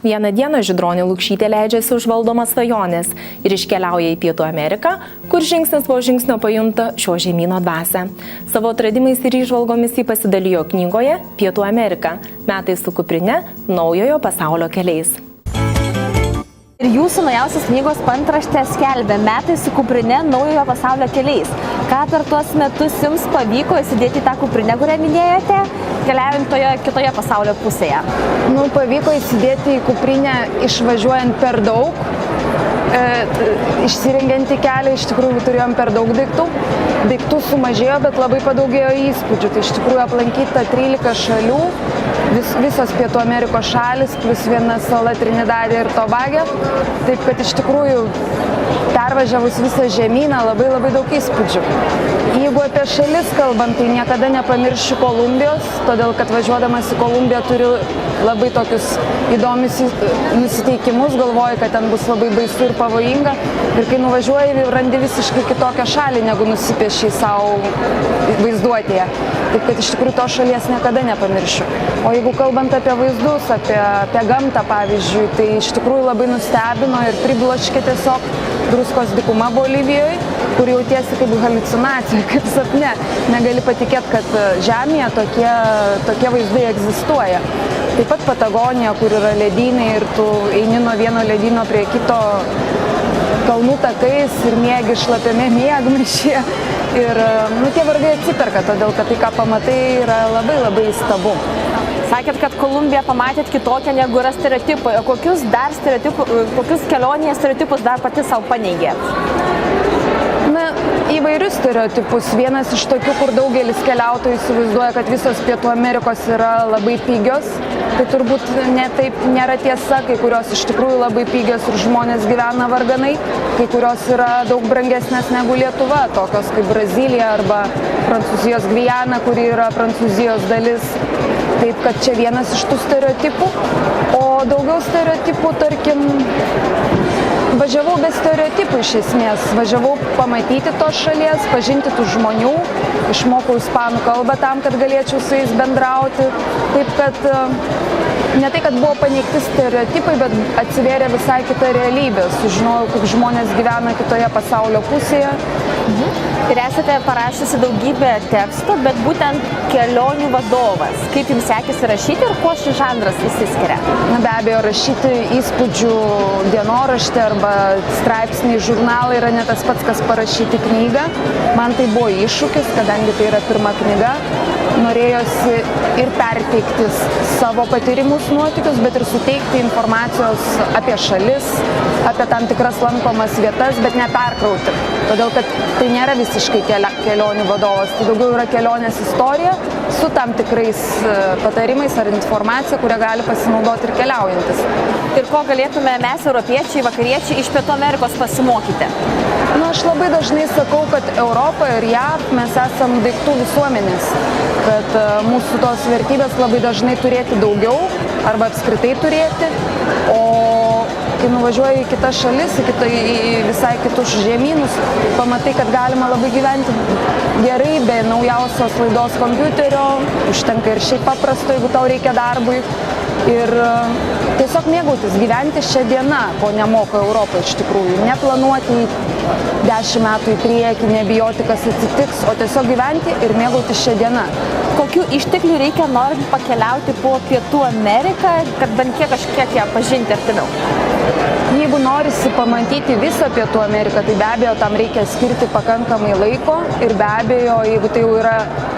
Vieną dieną Žydronė Lukšytė leidžiasi už valdomas svajonės ir iškeliauja į Pietų Ameriką, kur žingsnis po žingsnio pajunta šio žemyno dvasią. Savo atradimais ir įžvalgomis jį pasidalijo knygoje Pietų Amerika – metai su kuprine naujojo pasaulio keliais. Ir jūsų naujausios knygos paantraštė skelbia metai su kuprine naujojo pasaulio keliais. Ką per tuos metus jums pavyko įsidėti tą kuprinę, kurią minėjote, keliaujant toje kitoje pasaulio pusėje? Pavyko įsidėti į kuprinę išvažiuojant per daug. Išsirengiant į kelią, iš tikrųjų turėjom per daug daiktų. Daiktų sumažėjo, bet labai padaugėjo įspūdžių. Tai iš tikrųjų aplankyta 13 šalių, visos Pietų Amerikos šalis, plus viena sala Trinidadė ir Tobagė. Taip kad iš tikrųjų pervažiavus visą žemyną labai daug įspūdžių. Jeigu apie šalis kalbant, tai niekada nepamiršiu Kolumbijos, todėl kad važiuodamas į Kolumbiją turiu labai tokius įdomius nusiteikimus, galvoju, kad ten bus labai baisu ir pavojinga. Ir kai nuvažiuoji, randi visiškai kitokią šalį, negu nusipiešiai savo vaizduotėje. Taip kad iš tikrųjų tos šalies niekada nepamiršiu. O jeigu kalbant apie vaizdus, apie gamtą pavyzdžiui, tai iš tikrųjų labai nustebino ir pribloškė tiesiog Druskos dykuma Bolivijoje, kur jautiesi kaip haliucinacija, kaip sapne. Negali patikėti, kad Žemėje tokie vaizdai egzistuoja. Taip pat Patagonija, kur yra ledynai ir tu eini nuo vieno ledyno prie kito kalnų takais ir miegi šlapiame miegmaišyje. Ir tie vargai atsiperka, todėl kad tai, ką pamatai, yra labai įstabu. Sakėt, kad Kolumbiją pamatėt kitokią negu yra stereotipai. O kokius kelionėje stereotipus dar pati savo paneigėt? Įvairius stereotipus. Vienas iš tokių, kur daugelis keliautojų įsivaizduoja, kad visos Pietų Amerikos yra labai pigios. Tai turbūt nėra tiesa, kai kurios iš tikrųjų labai pigios ir žmonės gyvena varganai, kai kurios yra daug brangesnės negu Lietuva, tokios kaip Brazilija arba Prancūzijos Gvijana, kuri yra Prancūzijos dalis. Taip, kad čia vienas iš tų stereotipų. O daugiau stereotipų, tarkim, važiavau be stereotipų iš esmės. Važiavau pamatyti tos šalies, pažinti tų žmonių, išmokau ispanų kalbą tam, kad galėčiau su jais bendrauti. Taip, kad ne tai, kad buvo paneigti stereotipai, bet atsivėrė visai kita realybė. Sužinojau, kaip žmonės gyvena kitoje pasaulio pusėje. Ir esate parašiusi daugybę tekstų, bet būtent kelionių vadovas. Kaip jums sekėsi rašyti ir kuo šis žanras išsiskiria? Be abejo, rašyti įspūdžių dienoraštį arba straipsnį žurnalą yra ne tas pats, kas parašyti knygą. Man tai buvo iššūkis, kadangi tai yra pirma knyga. Norėjosi ir perteikti savo patyrimus, nuotykius, bet ir suteikti informacijos apie šalis, apie tam tikras lankomas vietas, bet neperkrauti. Todėl, kad tai nėra visiškai kelionių vadovas, tai daugiau yra kelionės istorija su tam tikrais patarimais ar informacija, kurią gali pasinaudoti ir keliaujantis. Ir ko galėtume mes, europiečiai, vakariečiai, iš Pietų Amerikos pasimokyti? Aš labai dažnai sakau, kad Europa ir JAV mes esam daiktų visuomenės, kad mūsų tos vertybės labai dažnai turėti daugiau arba apskritai turėti, o kai nuvažiuoji į kitas šalis, į visai kitus žemynus, pamatai, kad galima labai gyventi gerai be naujausios laidos kompiuterio, užtenka ir šiaip paprasto, jeigu tau reikia darbui. Ir tiesiog mėgautis, gyventi šią dieną, ko nemoka Europą iš tikrųjų. Neplanuoti 10 metų į priekį, nebijoti, kas atsitiks, o tiesiog gyventi ir mėgautis šią dieną. Kokių išteklių reikia norint pakeliauti po Pietų Ameriką, kad bent kažkiek ją pažinti artimiau? Jeigu norisi pamatyti visą Pietų Ameriką, tai be abejo tam reikia skirti pakankamai laiko ir be abejo, jeigu tai jau yra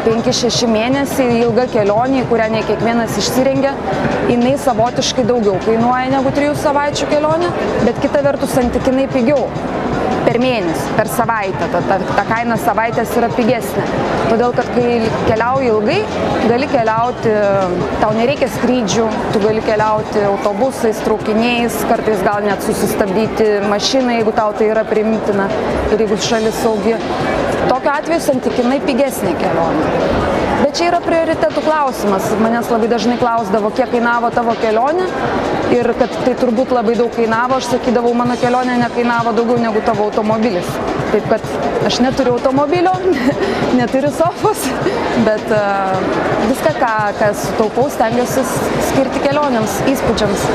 5-6 mėnesiai ilga kelionė, kurią ne kiekvienas išsirengia, jinai savotiškai daugiau kainuoja negu 3 savaičių kelionė, bet kita vertus santykinai pigiau. Per mėnesį, per savaitę, ta kaina savaitės yra pigesnė. Todėl, kad kai keliauji ilgai, gali keliauti, tau nereikia skrydžių, tu gali keliauti autobusais, traukiniais, kartais gal net susistabdyti mašiną, jeigu tau tai yra priimtina ir jeigu šalis saugi. Tokiu atveju santykinai pigesnė kelionė. Bet čia yra prioritetų klausimas. Manęs labai dažnai klausdavo, kiek kainavo tavo kelionė ir kad tai turbūt labai daug kainavo. Aš sakydavau, mano kelionė nekainavo daugiau negu tavo automobilis. Taip kad aš neturiu automobilio, neturiu sofos, bet viską, ką sutaupau, stengiuosi skirti kelionėms, įspūdžiams.